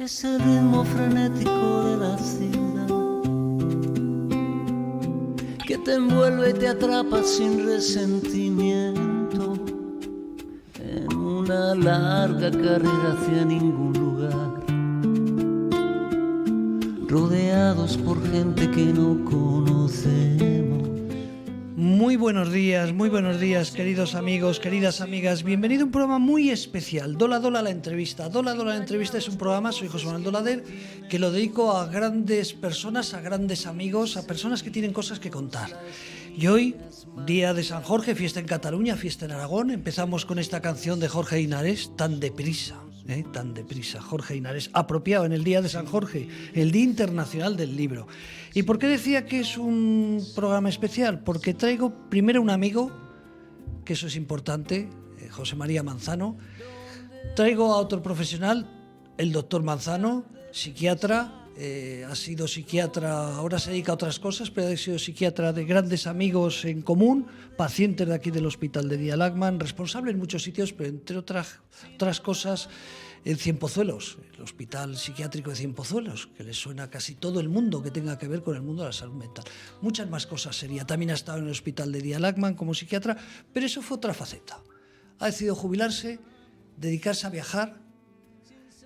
Es el ritmo frenético de la ciudad que te envuelve y te atrapa sin resentimiento en una larga carrera hacia ningún lugar, rodeados por gente que no conocemos. Muy buenos días, queridos amigos, queridas amigas. Bienvenido a un programa muy especial, Dola Dola la entrevista. Dola Dola la entrevista es un programa, soy José Manuel Dolader, que lo dedico a grandes personas, a grandes amigos, a personas que tienen cosas que contar. Y hoy, día de San Jorge, fiesta en Cataluña, fiesta en Aragón, empezamos con esta canción de Jorge Linares, Tan deprisa. Tan deprisa, Jorge Linares, apropiado en el día de San Jorge, el Día Internacional del Libro. ¿Y por qué decía que es un programa especial? Porque traigo primero un amigo, que eso es importante, José María Manzano. Traigo a otro profesional, el doctor Manzano, psiquiatra. Ha sido psiquiatra, ahora se dedica a otras cosas, pero ha sido psiquiatra de grandes amigos en común, pacientes de aquí del Hospital de Día Lachman, responsable en muchos sitios, pero entre otras cosas en Cienpozuelos, el Hospital Psiquiátrico de Cienpozuelos, que le suena a casi todo el mundo que tenga que ver con el mundo de la salud mental. Muchas más cosas sería. También ha estado en el Hospital de Día Lachman como psiquiatra, pero eso fue otra faceta. Ha decidido jubilarse, dedicarse a viajar,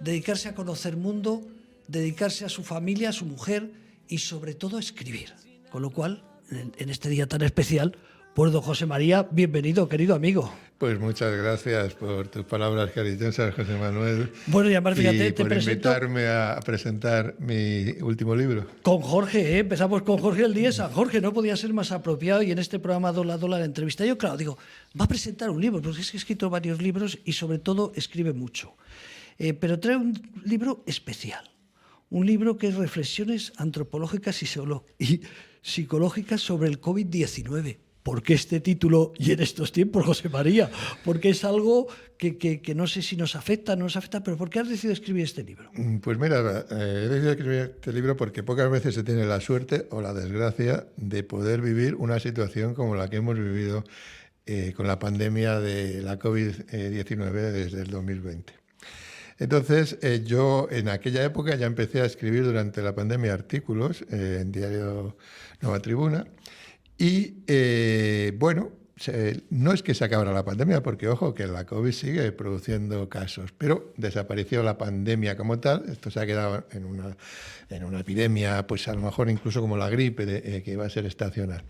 dedicarse a conocer mundo, dedicarse a su familia, a su mujer y sobre todo a escribir. Con lo cual, en este día tan especial, pues don José María, bienvenido, querido amigo. Pues muchas gracias por tus palabras cariñosas, José Manuel. Bueno, y además, fíjate, y por invitarme a presentar mi último libro. Con Jorge, empezamos con Jorge el día de San Jorge, no podía ser más apropiado, y en este programa Dola Dola la entrevista. Yo, claro, digo, va a presentar un libro, porque es que he escrito varios libros y sobre todo escribe mucho. Pero trae un libro especial. Un libro que es reflexiones antropológicas y psicológicas sobre el COVID-19. ¿Por qué este título y en estos tiempos, José María? Porque es algo que no sé si nos afecta, no nos afecta, pero ¿por qué has decidido escribir este libro? Pues mira, he decidido escribir este libro porque pocas veces se tiene la suerte o la desgracia de poder vivir una situación como la que hemos vivido con la pandemia de la COVID-19 desde el 2020. Entonces, yo en aquella época ya empecé a escribir durante la pandemia artículos en Diario Nueva Tribuna y, no es que se acabara la pandemia, porque, ojo, que la COVID sigue produciendo casos, pero desapareció la pandemia como tal. Esto se ha quedado en una epidemia, pues a lo mejor incluso como la gripe, que iba a ser estacional.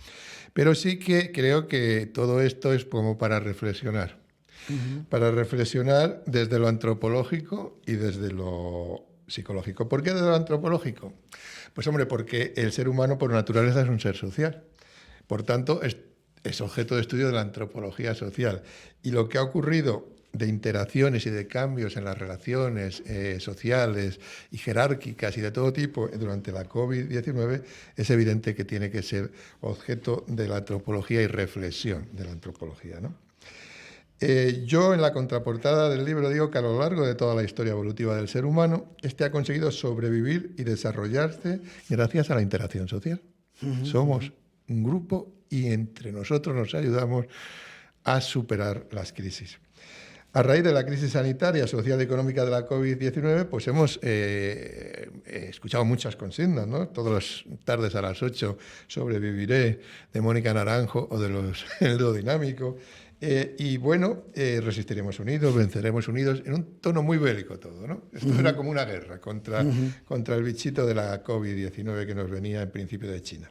Pero sí que creo que todo esto es como para reflexionar. Para reflexionar desde lo antropológico y desde lo psicológico. ¿Por qué desde lo antropológico? Pues hombre, porque el ser humano por naturaleza es un ser social. Por tanto, es objeto de estudio de la antropología social. Y lo que ha ocurrido de interacciones y de cambios en las relaciones sociales y jerárquicas y de todo tipo durante la COVID-19 es evidente que tiene que ser objeto de la antropología y reflexión de la antropología, ¿no? Yo en la contraportada del libro digo que a lo largo de toda la historia evolutiva del ser humano, este ha conseguido sobrevivir y desarrollarse gracias a la interacción social. Somos un grupo y entre nosotros nos ayudamos a superar las crisis. A raíz de la crisis sanitaria, social y económica de la COVID-19, pues hemos escuchado muchas consignas, ¿no? Todas las tardes a las 8, Sobreviviré, de Mónica Naranjo o el dúo dinámico. Resistiremos unidos, venceremos unidos, en un tono muy bélico todo, ¿no? Esto era como una guerra contra el bichito de la COVID-19 que nos venía en principio de China.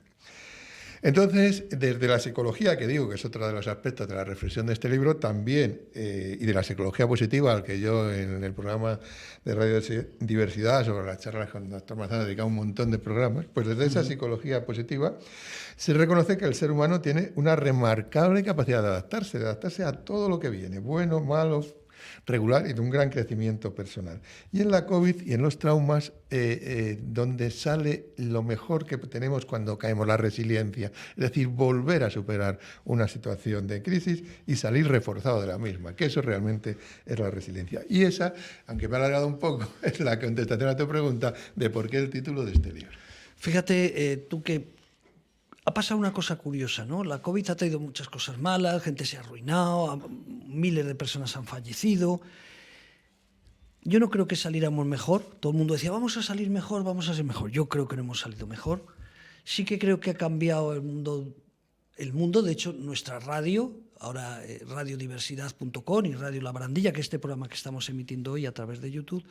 Entonces, desde la psicología, que digo que es otro de los aspectos de la reflexión de este libro, también, y de la psicología positiva, al que yo en el programa de Radio Diversidad sobre las charlas con el doctor Manzano he dedicado un montón de programas, pues desde esa psicología positiva se reconoce que el ser humano tiene una remarcable capacidad de adaptarse a todo lo que viene, bueno, malo, regular y de un gran crecimiento personal. Y en la COVID y en los traumas, donde sale lo mejor que tenemos cuando caemos, la resiliencia, es decir, volver a superar una situación de crisis y salir reforzado de la misma, que eso realmente es la resiliencia. Y esa, aunque me ha alargado un poco, es la contestación a tu pregunta de por qué el título de este libro. Fíjate, tú que ha pasado una cosa curiosa, ¿no? La COVID ha traído muchas cosas malas, gente se ha arruinado, miles de personas han fallecido. Yo no creo que saliéramos mejor. Todo el mundo decía, vamos a salir mejor, vamos a ser mejor. Yo creo que no hemos salido mejor. Sí que creo que ha cambiado el mundo. De hecho, nuestra radio, ahora radiodiversidad.com y Radio La Barandilla, que es este programa que estamos emitiendo hoy a través de YouTube,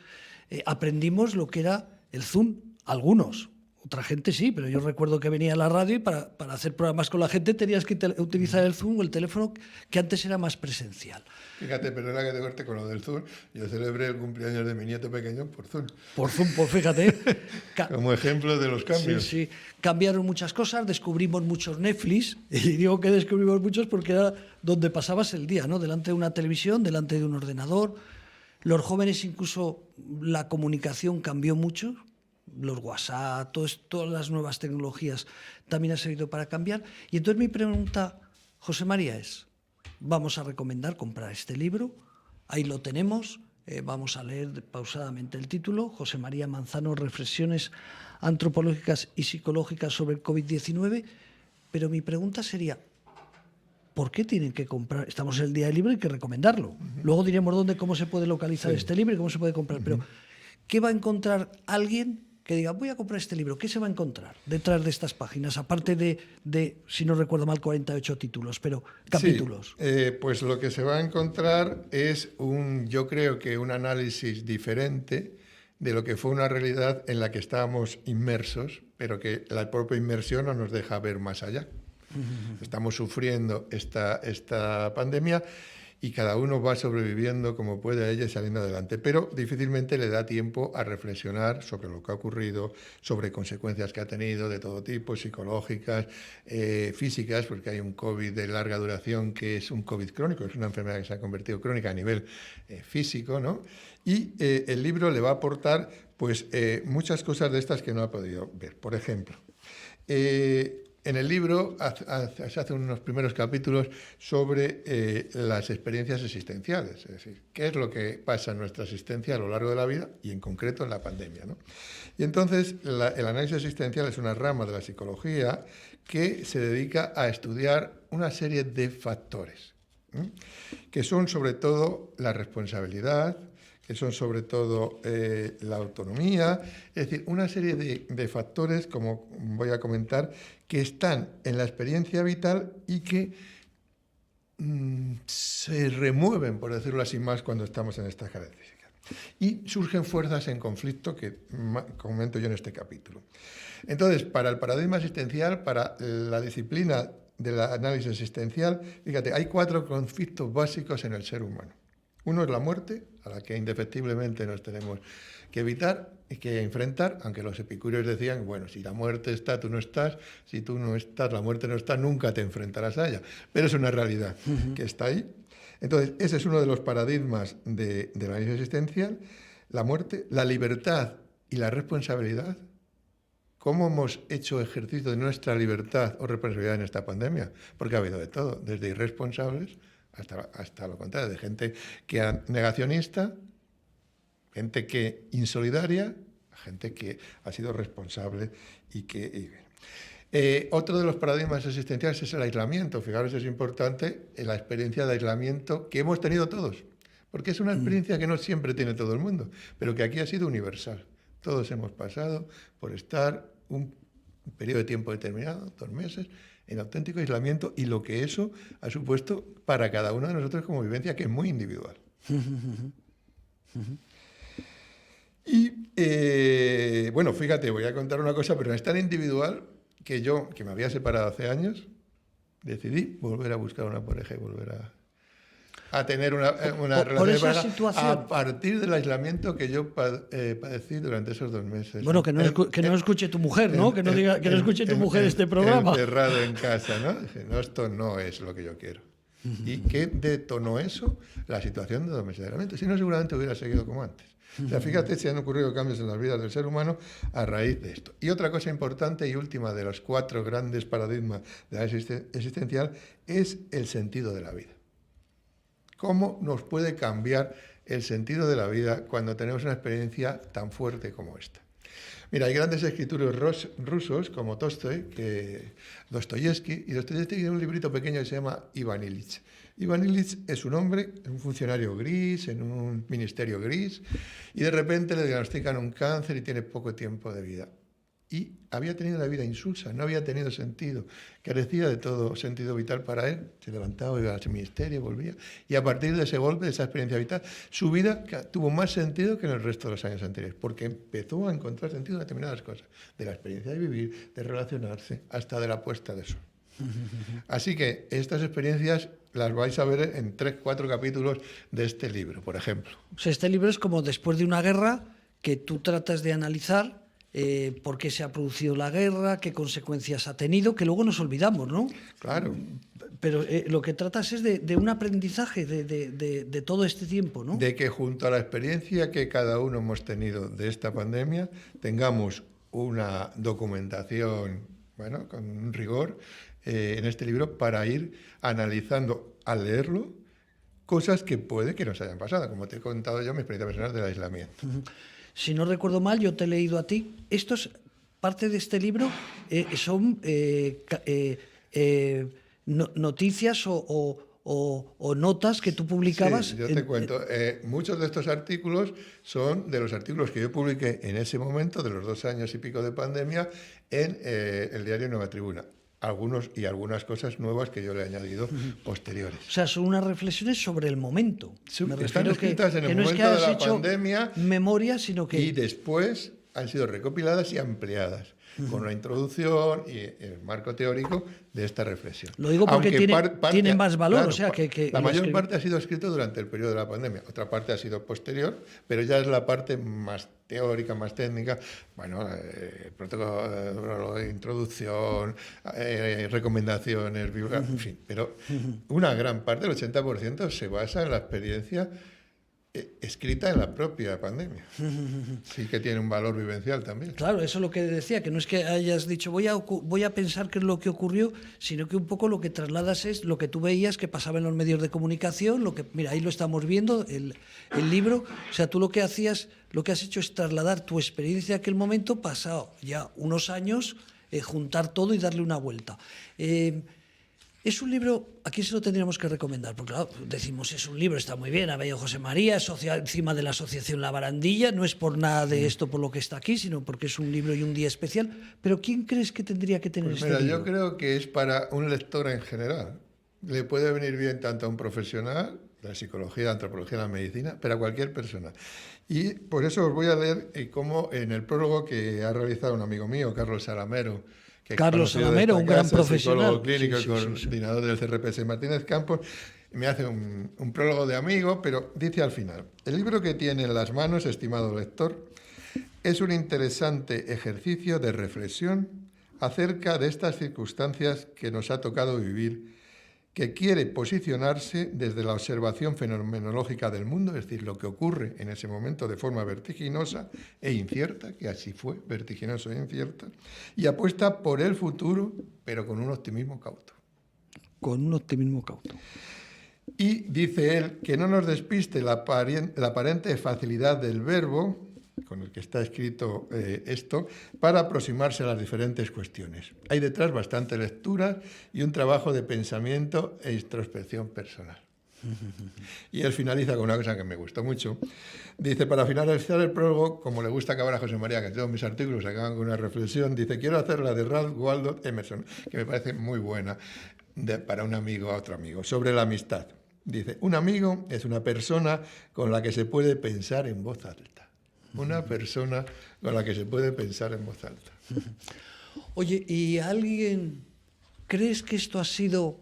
aprendimos lo que era el Zoom. Algunos. Otra gente sí, pero yo recuerdo que venía a la radio y para hacer programas con la gente tenías que utilizar el Zoom o el teléfono, que antes era más presencial. Fíjate, perdona que te corte con lo del Zoom. Yo celebré el cumpleaños de mi nieto pequeño por Zoom. Por Zoom, pues fíjate. Como ejemplo de los cambios. Sí, sí. Cambiaron muchas cosas, descubrimos muchos Netflix, y digo que descubrimos muchos porque era donde pasabas el día, ¿no? Delante de una televisión, delante de un ordenador. Los jóvenes, incluso la comunicación cambió mucho. Los WhatsApp, todas las nuevas tecnologías también han servido para cambiar. Y entonces mi pregunta, José María, es, vamos a recomendar comprar este libro, ahí lo tenemos, vamos a leer pausadamente el título, José María Manzano, Reflexiones antropológicas y psicológicas sobre el COVID-19, pero mi pregunta sería, ¿por qué tienen que comprar? Estamos en el Día del Libro, hay que recomendarlo. Luego diremos cómo se puede localizar este libro y cómo se puede comprar, pero ¿qué va a encontrar alguien que diga, voy a comprar este libro? ¿Qué se va a encontrar detrás de estas páginas? Aparte de si no recuerdo mal, 48 títulos, pero capítulos. Sí, pues lo que se va a encontrar es yo creo que un análisis diferente de lo que fue una realidad en la que estábamos inmersos, pero que la propia inmersión no nos deja ver más allá. Estamos sufriendo esta pandemia y cada uno va sobreviviendo como puede a ella y saliendo adelante, pero difícilmente le da tiempo a reflexionar sobre lo que ha ocurrido, sobre consecuencias que ha tenido de todo tipo, psicológicas, físicas, porque hay un COVID de larga duración que es un COVID crónico, es una enfermedad que se ha convertido crónica a nivel físico, ¿no? Y el libro le va a aportar pues, muchas cosas de estas que no ha podido ver. Por ejemplo, en el libro se hacen unos primeros capítulos sobre las experiencias existenciales, es decir, qué es lo que pasa en nuestra existencia a lo largo de la vida y en concreto en la pandemia, ¿no? Y entonces el análisis existencial es una rama de la psicología que se dedica a estudiar una serie de factores, que son sobre todo la responsabilidad, que son sobre todo la autonomía, es decir, una serie de factores, como voy a comentar, que están en la experiencia vital y que se remueven, por decirlo así, más cuando estamos en estas características. Y surgen fuerzas en conflicto que comento yo en este capítulo. Entonces, para el paradigma existencial, para la disciplina del análisis existencial, fíjate, hay 4 conflictos básicos en el ser humano. Uno es la muerte, a la que indefectiblemente nos tenemos que evitar y que enfrentar, aunque los epicúreos decían, bueno, si la muerte está, tú no estás, si tú no estás, la muerte no está, nunca te enfrentarás a ella. Pero es una realidad que está ahí. Entonces, ese es uno de los paradigmas del análisis existencial, la muerte, la libertad y la responsabilidad. ¿Cómo hemos hecho ejercicio de nuestra libertad o responsabilidad en esta pandemia? Porque ha habido de todo, desde irresponsables hasta lo contrario, de gente que era negacionista, gente que insolidaria, gente que ha sido responsable otro de los paradigmas existenciales es el aislamiento. Fijaros, es importante la experiencia de aislamiento que hemos tenido todos, porque es una experiencia que no siempre tiene todo el mundo, pero que aquí ha sido universal. Todos hemos pasado por estar un periodo de tiempo determinado, 2 meses, en auténtico aislamiento y lo que eso ha supuesto para cada uno de nosotros como vivencia, que es muy individual. Y bueno, fíjate, voy a contar una cosa, pero es tan individual que yo, que me había separado hace años, decidí volver a buscar una pareja y volver a tener una relación de pareja a partir del aislamiento que yo padecí durante esos 2 meses. Bueno, que no escuche tu mujer, ¿no? Que no escuche tu mujer este programa. Encerrado en casa, ¿no? Dije, no, esto no es lo que yo quiero. ¿Y qué detonó eso? La situación de 2 meses de aislamiento. Si no, seguramente hubiera seguido como antes. O sea, fíjate si han ocurrido cambios en las vidas del ser humano a raíz de esto. Y otra cosa importante y última de los 4 grandes paradigmas de la existencial es el sentido de la vida. ¿Cómo nos puede cambiar el sentido de la vida cuando tenemos una experiencia tan fuerte como esta? Mira, hay grandes escritores rusos como Dostoyevsky, y Dostoyevsky tiene un librito pequeño que se llama Iván Ilich. Iván Ilich es un hombre, un funcionario gris, en un ministerio gris, y de repente le diagnostican un cáncer y tiene poco tiempo de vida. Y había tenido una vida insulsa, no había tenido sentido, carecía de todo sentido vital para él. Se levantaba, iba al ministerio, volvía. Y a partir de ese golpe, de esa experiencia vital, su vida tuvo más sentido que en el resto de los años anteriores, porque empezó a encontrar sentido en determinadas cosas, de la experiencia de vivir, de relacionarse, hasta de la puesta de sol. Así que estas experiencias las vais a ver en 3-4 capítulos de este libro, por ejemplo. O sea, este libro es como después de una guerra que tú tratas de analizar por qué se ha producido la guerra, qué consecuencias ha tenido, que luego nos olvidamos, ¿no? Claro. Pero lo que tratas es de un aprendizaje de todo este tiempo, ¿no? De que junto a la experiencia que cada uno hemos tenido de esta pandemia, tengamos una documentación, bueno, con un rigor en este libro para ir analizando al leerlo cosas que puede que nos hayan pasado, como te he contado yo mi experiencia personal del aislamiento. Si no recuerdo mal, yo te he leído a ti. Parte de este libro son noticias o notas que tú publicabas. Sí, yo te cuento. Muchos de estos artículos son de los artículos que yo publiqué en ese momento, de los 2 años y pico de pandemia, en el diario Nueva Tribuna. Algunas cosas nuevas que yo le he añadido posteriores. O sea, son unas reflexiones sobre el momento. Están escritas en el momento de la pandemia, memoria, sino que... Y después han sido recopiladas y ampliadas, con una introducción y el marco teórico de esta reflexión. Lo digo porque tienen más valor, claro, o sea, que la mayor parte ha sido escrito durante el periodo de la pandemia, otra parte ha sido posterior, pero ya es la parte más teórica, más técnica, bueno, protocolo de introducción, recomendaciones, en fin, pero una gran parte, el 80%, se basa en la experiencia escrita en la propia pandemia. Sí que tiene un valor vivencial también. Claro, eso es lo que decía, que no es que hayas dicho voy a pensar qué es lo que ocurrió, sino que un poco lo que trasladas es lo que tú veías que pasaba en los medios de comunicación, mira, ahí lo estamos viendo, el libro, o sea, tú lo que has hecho es trasladar tu experiencia de aquel momento, pasado ya unos años, juntar todo y darle una vuelta. Es un libro, ¿a quién se lo tendríamos que recomendar? Porque claro, decimos, es un libro, está muy bien, ha venido José María, es encima de la Asociación La Barandilla, no es por nada de esto por lo que está aquí, sino porque es un libro y un día especial. Pero ¿quién crees que tendría que tener este libro? Yo creo que es para un lector en general. Le puede venir bien tanto a un profesional, la psicología, la antropología, la medicina, pero a cualquier persona. Y por eso os voy a leer cómo en el prólogo que ha realizado un amigo mío, Carlos Salamero, Carlos Salamero, un gran profesional, psicólogo clínico y coordinador del CRPS Martínez Campos, me hace un prólogo de amigo, pero dice al final: el libro que tiene en las manos, estimado lector, es un interesante ejercicio de reflexión acerca de estas circunstancias que nos ha tocado vivir, que quiere posicionarse desde la observación fenomenológica del mundo, es decir, lo que ocurre en ese momento de forma vertiginosa e incierta, que así fue, vertiginoso e incierta, y apuesta por el futuro, pero con un optimismo cauto. Con un optimismo cauto. Y dice él que no nos despiste la aparente facilidad del verbo con el que está escrito esto, para aproximarse a las diferentes cuestiones. Hay detrás bastante lectura y un trabajo de pensamiento e introspección personal. Y él finaliza con una cosa que me gustó mucho. Dice, para finalizar el prólogo, como le gusta acabar a José María, que todos mis artículos acaban con una reflexión, dice, quiero hacer la de Ralph Waldo Emerson, que me parece muy buena, para un amigo a otro amigo, sobre la amistad. Dice, un amigo es una persona con la que se puede pensar en voz alta. Una persona con la que se puede pensar en voz alta. Oye, ¿y crees que esto ha sido,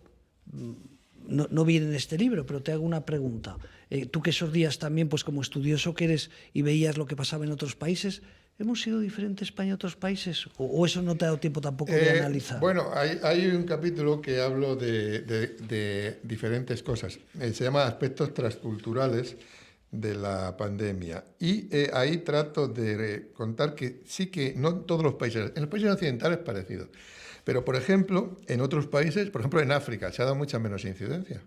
no viene en este libro, pero te hago una pregunta? Tú que esos días también, pues como estudioso que eres y veías lo que pasaba en otros países, ¿hemos sido diferente España a otros países? ¿O eso no te ha dado tiempo tampoco de analizar? Bueno, hay un capítulo que hablo de diferentes cosas. Se llama Aspectos transculturales de la pandemia. Y ahí trato de contar que sí que no en todos los países, en los países occidentales es parecido, pero por ejemplo, en otros países, por ejemplo en África, se ha dado mucha menos incidencia.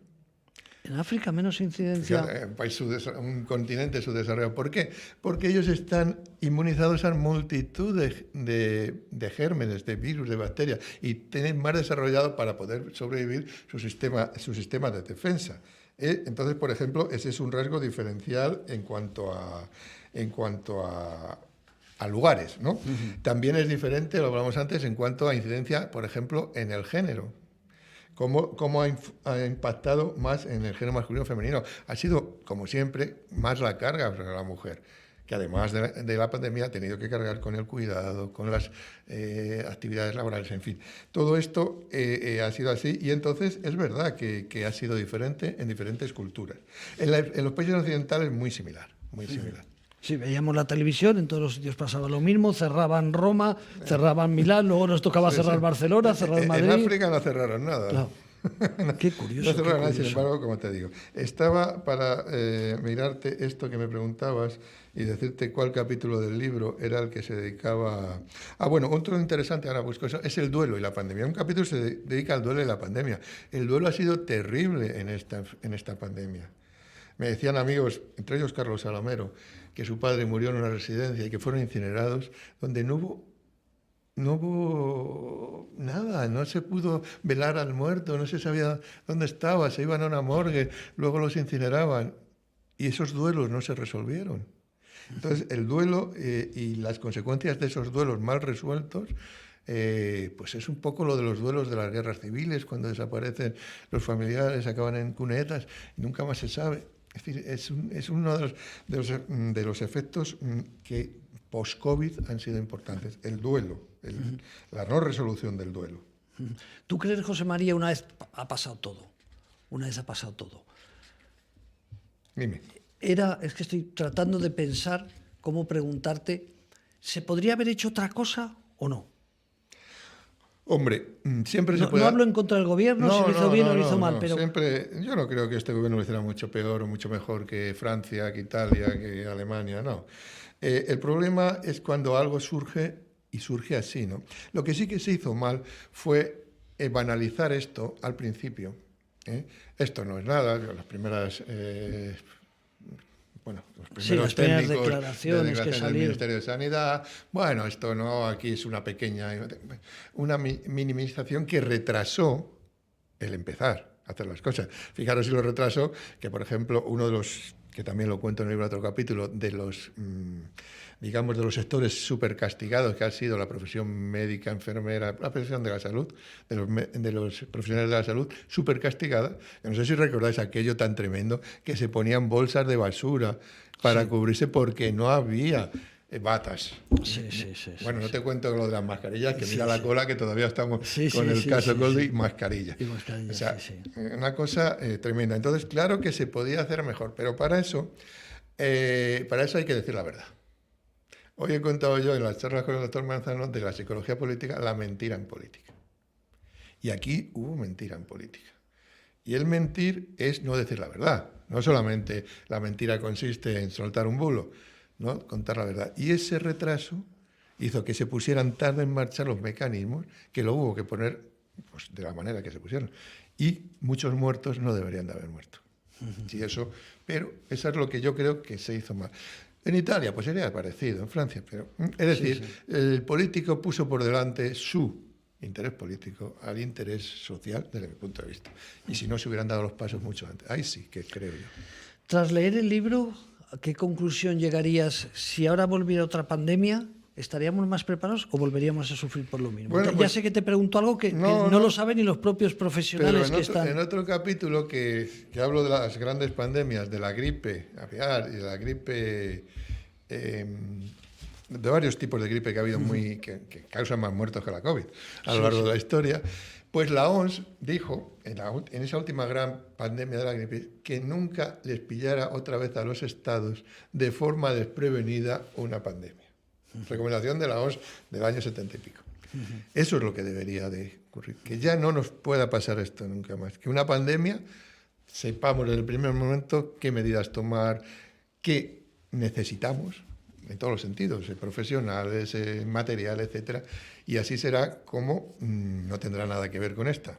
En África menos incidencia. Un continente subdesarrollado. ¿Por qué? Porque ellos están inmunizados a multitud de gérmenes, de virus, de bacterias, y tienen más desarrollado para poder sobrevivir su sistema de defensa. Entonces, por ejemplo, ese es un rasgo diferencial en cuanto a lugares, ¿no? También es diferente, lo hablamos antes, en cuanto a incidencia, por ejemplo, en el género. ¿Cómo ha impactado más en el género masculino o femenino? Ha sido, como siempre, más la carga para la mujer, que además de la pandemia ha tenido que cargar con el cuidado, con las actividades laborales, en fin. Todo esto ha sido así, y entonces es verdad que ha sido diferente en diferentes culturas. En los países occidentales muy similar, muy similar. Sí, veíamos la televisión, en todos los sitios pasaba lo mismo, cerraban Roma, cerraban Milán, luego nos tocaba cerrar Barcelona, cerrar Madrid. En África no cerraron nada. Claro. Qué curioso. No cerraron nada, sin embargo, como te digo. Estaba para mirarte esto que me preguntabas y decirte cuál capítulo del libro era el que se dedicaba a... bueno, otro interesante, ahora busco eso, es el duelo y la pandemia. Un capítulo se dedica al duelo y la pandemia. El duelo ha sido terrible en esta pandemia. Me decían amigos, entre ellos Carlos Salomero, que su padre murió en una residencia y que fueron incinerados, donde no hubo nada, no se pudo velar al muerto, no se sabía dónde estaba, se iban a una morgue, luego los incineraban, y esos duelos no se resolvieron. Entonces, el duelo y las consecuencias de esos duelos mal resueltos, pues es un poco lo de los duelos de las guerras civiles, cuando desaparecen los familiares, acaban en cunetas, y nunca más se sabe. Es decir, es uno de los efectos que post-COVID han sido importantes. El duelo, la no resolución del duelo. ¿Tú crees, José María, una vez ha pasado todo? Una vez ha pasado todo. Dime. Es que estoy tratando de pensar cómo preguntarte, ¿se podría haber hecho otra cosa o no? Hombre, siempre se puede... No hablo en contra del gobierno, si lo hizo bien o lo hizo mal, pero... Siempre, yo no creo que este gobierno lo hiciera mucho peor o mucho mejor que Francia, que Italia, que Alemania, no. El problema es cuando algo surge y surge así, ¿no? Lo que sí que se hizo mal fue banalizar esto al principio. Esto no es nada, las primeras... los primeros las primeras técnicos declaraciones que del salieron. Ministerio de Sanidad, bueno, esto no, aquí es una minimización que retrasó el empezar a hacer las cosas. Fijaros si lo retrasó, que por ejemplo, uno de los, que también lo cuento en el libro, otro capítulo, de los, digamos, de los sectores súper castigados que ha sido la profesión médica, enfermera, la profesión de la salud, de los profesionales de la salud, súper castigada. No sé si recordáis aquello tan tremendo que se ponían bolsas de basura para cubrirse porque no había batas. Sí. Bueno, no te cuento lo de las mascarillas, que mira la cola, que todavía estamos con el caso Goldie, mascarilla. Y mascarilla, o sea, una cosa tremenda. Entonces, claro que se podía hacer mejor, pero para eso hay que decir la verdad. Hoy he contado yo en las charlas con el doctor Manzano de la psicología política, la mentira en política. Y aquí hubo mentira en política. Y el mentir es no decir la verdad. No solamente la mentira consiste en soltar un bulo, ¿no? Contar la verdad. Y ese retraso hizo que se pusieran tarde en marcha los mecanismos, que lo hubo que poner pues, de la manera que se pusieron. Y muchos muertos no deberían de haber muerto. Sí, pero eso es lo que yo creo que se hizo mal. En Italia, pues sería parecido, en Francia, pero es decir, el político puso por delante su interés político al interés social desde mi punto de vista. Y si no, se hubieran dado los pasos mucho antes. Ahí sí que creo yo. Tras leer el libro, ¿a qué conclusión llegarías? Si ahora volviera otra pandemia, ¿estaríamos más preparados o volveríamos a sufrir por lo mismo? Bueno, ya pues, sé que te pregunto algo que no lo saben ni los propios profesionales que están... En otro capítulo que hablo de las grandes pandemias, de la gripe aviar y de la gripe... de varios tipos de gripe que ha habido que causan más muertos que la COVID a lo largo de la historia, pues la OMS dijo, en esa última gran pandemia de la gripe, que nunca les pillara otra vez a los estados de forma desprevenida una pandemia. Recomendación de la OMS del año 70 y pico. Eso es lo que debería de ocurrir, que ya no nos pueda pasar esto nunca más, que una pandemia sepamos desde el primer momento qué medidas tomar, qué necesitamos, en todos los sentidos, profesionales, material, etcétera, y así será como no tendrá nada que ver con esta.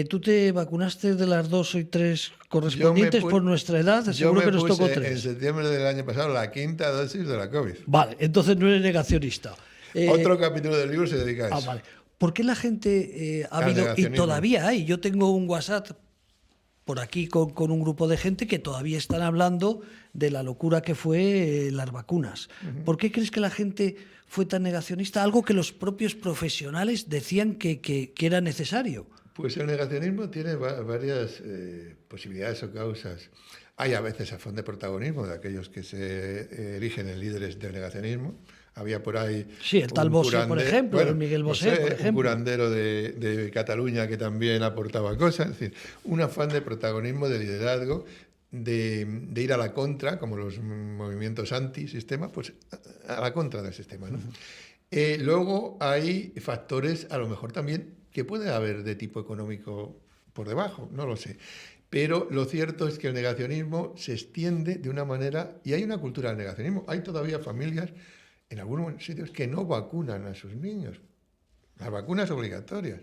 ¿Tú te vacunaste de las 2 y 3 correspondientes por nuestra edad? Seguro que nos tocó 3. En septiembre del año pasado la 5ª dosis de la COVID. Vale, entonces no eres negacionista. Otro capítulo del libro se dedica a eso. Vale. ¿Por qué la gente ha habido, y todavía hay, yo tengo un WhatsApp por aquí con un grupo de gente que todavía están hablando de la locura que fue las vacunas? ¿Por qué crees que la gente fue tan negacionista? Algo que los propios profesionales decían que era necesario. Pues el negacionismo tiene varias posibilidades o causas. Hay a veces afán de protagonismo de aquellos que se erigen en líderes del negacionismo. Había por ahí... Sí, el tal Bosé, por ejemplo, el Miguel Bosé, por ejemplo. Un curandero de Cataluña que también aportaba cosas. Es decir, un afán de protagonismo, de liderazgo, de ir a la contra, como los movimientos antisistema, pues a la contra del sistema, ¿no? Luego hay factores, a lo mejor también, que puede haber de tipo económico por debajo, no lo sé. Pero lo cierto es que el negacionismo se extiende de una manera, y hay una cultura del negacionismo. Hay todavía familias en algunos sitios que no vacunan a sus niños. Las vacunas obligatorias.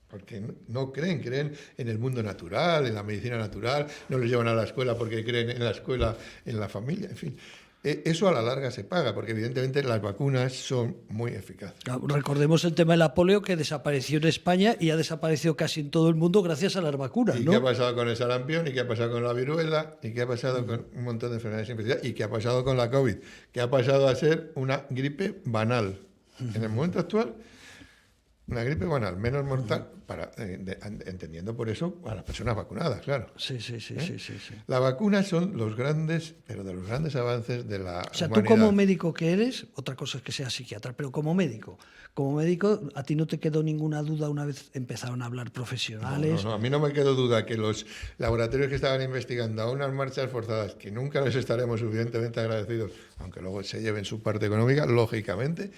Porque no creen en el mundo natural, en la medicina natural, no los llevan a la escuela porque creen en la escuela, en la familia, en fin. Eso a la larga se paga, porque evidentemente las vacunas son muy eficaces. Recordemos el tema de la polio, que desapareció en España y ha desaparecido casi en todo el mundo gracias a las vacunas, ¿Y ¿no? qué ha pasado con el sarampión? ¿Y qué ha pasado con la viruela? ¿Y qué ha pasado con un montón de enfermedades infecciosas? ¿Y qué ha pasado con la COVID? Que ha pasado a ser una gripe banal. En el momento actual, una gripe banal, menos mortal, entendiendo por eso a las personas vacunadas, claro. Sí. Las vacunas son los grandes, pero de los grandes avances de la O sea, humanidad. tú como médico que eres, otra cosa es que seas psiquiatra, pero como médico, ¿a ti no te quedó ninguna duda una vez empezaron a hablar profesionales? No, a mí no me quedó duda que los laboratorios que estaban investigando a unas marchas forzadas, que nunca les estaremos suficientemente agradecidos, aunque luego se lleven su parte económica, lógicamente,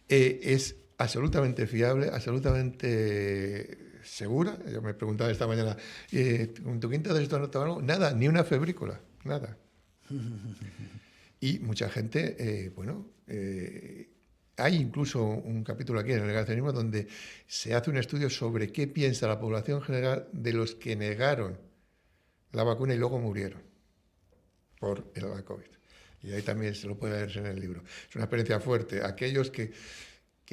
es absolutamente fiable, absolutamente segura. Yo me preguntaba esta mañana, ¿con tu quinta de esto no te algo? Nada, ni una febrícula, nada. Y mucha gente, hay incluso un capítulo aquí en el negacionismo donde se hace un estudio sobre qué piensa la población general de los que negaron la vacuna y luego murieron por la COVID. Y ahí también se lo puede leer en el libro. Es una experiencia fuerte. Aquellos que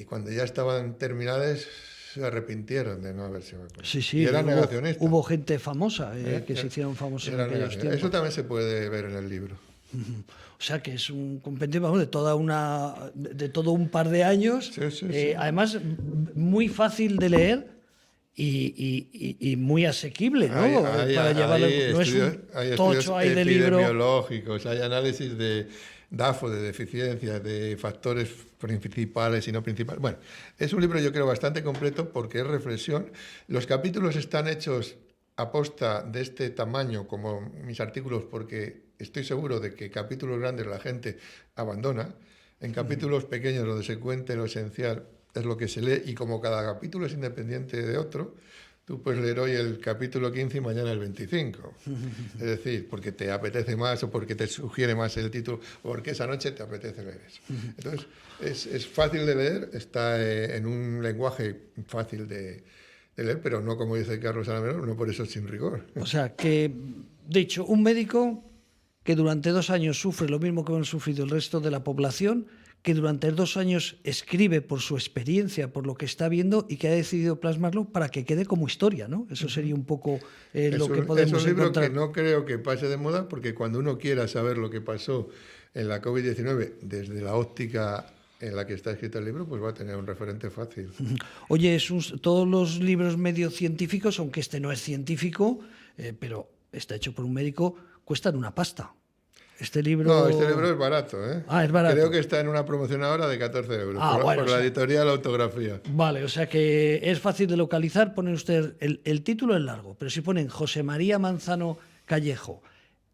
cuando ya estaban terminales se arrepintieron de no haberse vacunado. Sí, y eran negacionistas. Hubo gente famosa que se hicieron famosos en aquellos tiempos. Eso también se puede ver en el libro. O sea que es un compendio, vamos, de todo un par de años. Sí. Además, muy fácil de leer y muy asequible, ¿no? Para llevarlo. No es un tocho ahí de libro. Hay epidemiológicos, hay análisis de DAFO, de deficiencias, de factores principales y no principales. Bueno, es un libro yo creo bastante completo porque es reflexión. Los capítulos están hechos a posta de este tamaño como mis artículos porque estoy seguro de que capítulos grandes la gente abandona. En capítulos pequeños donde se cuente lo esencial es lo que se lee y como cada capítulo es independiente de otro, tú puedes leer hoy el capítulo 15 y mañana el 25. Es decir, porque te apetece más o porque te sugiere más el título o porque esa noche te apetece leer eso. Entonces, es fácil de leer, está en un lenguaje fácil de leer, pero no como dice Carlos Alamero, no por eso sin rigor. O sea, que, de hecho, un médico que durante 2 años sufre lo mismo que han sufrido el resto de la población, que durante 2 años escribe por su experiencia, por lo que está viendo y que ha decidido plasmarlo para que quede como historia, ¿no? Eso sería un poco lo que podemos encontrar. Es un libro que no creo que pase de moda porque cuando uno quiera saber lo que pasó en la COVID-19 desde la óptica en la que está escrito el libro, pues va a tener un referente fácil. Oye, todos los libros medio científicos, aunque este no es científico, pero está hecho por un médico, cuestan una pasta. Este libro... No, este libro es barato, ¿eh? Ah, es barato. Creo que está en una promoción ahora de 14 euros por la editorial Autografía. Vale, o sea que es fácil de localizar. Pone usted, el título es largo, pero si ponen José María Manzano Callejo,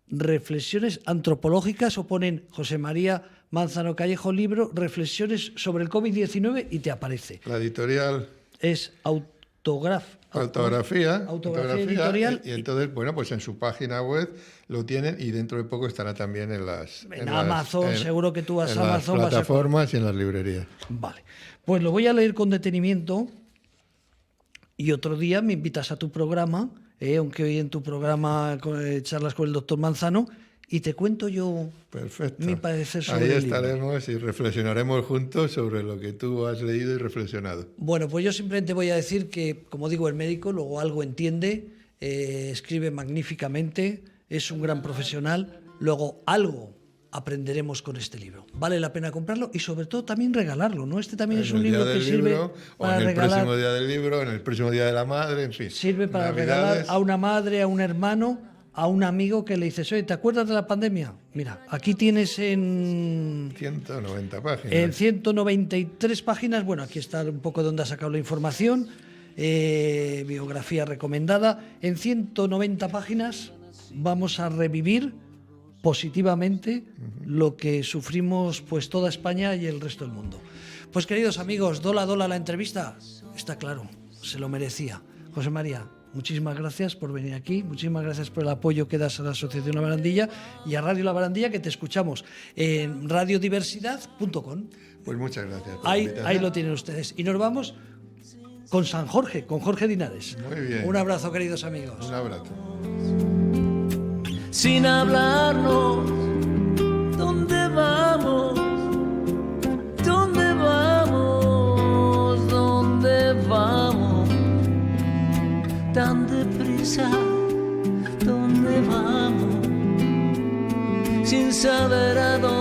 reflexiones antropológicas, o ponen José María Manzano Callejo libro, reflexiones sobre el COVID-19 y te aparece. La editorial... Es Autografía editorial. Y entonces, bueno, pues en su página web lo tienen y dentro de poco estará también en Amazon, seguro que tú vas a Amazon. En las plataformas y en las librerías. Vale, pues lo voy a leer con detenimiento y otro día me invitas a tu programa, aunque hoy en tu programa charlas con el doctor Manzano, y te cuento yo Perfecto. mi parecer sobre Ahí el libro. estaremos y reflexionaremos juntos sobre lo que tú has leído y reflexionado. Bueno, pues yo simplemente voy a decir que, como digo, el médico luego algo entiende, escribe magníficamente, es un gran profesional, luego algo aprenderemos con este libro. Vale la pena comprarlo y sobre todo también regalarlo, ¿no? Este también es un libro que sirve para en el regalar. próximo día del libro, en el próximo día de la madre, en fin. Sirve para Navidades. regalar a una madre, a un hermano, a un amigo que le dices, oye, ¿te acuerdas de la pandemia? Mira, aquí tienes en 190 páginas. En 193 páginas, bueno, aquí está un poco donde ha sacado la información, biografía recomendada. En 190 páginas vamos a revivir positivamente lo que sufrimos pues toda España y el resto del mundo. Pues queridos amigos, Dola la entrevista, está claro, se lo merecía. José María, muchísimas gracias por venir aquí, muchísimas gracias por el apoyo que das a la Asociación La Barandilla y a Radio La Barandilla, que te escuchamos en radiodiversidad.com. Pues muchas gracias por la invitación. Ahí lo tienen ustedes. Y nos vamos con San Jorge, con Jorge Dinares. Muy bien. Un abrazo, queridos amigos. Un abrazo. Sin hablarnos, ¿dónde vamos? ¿Dónde vamos? ¿Dónde vamos? Tan deprisa, ¿dónde vamos? Sin saber a dónde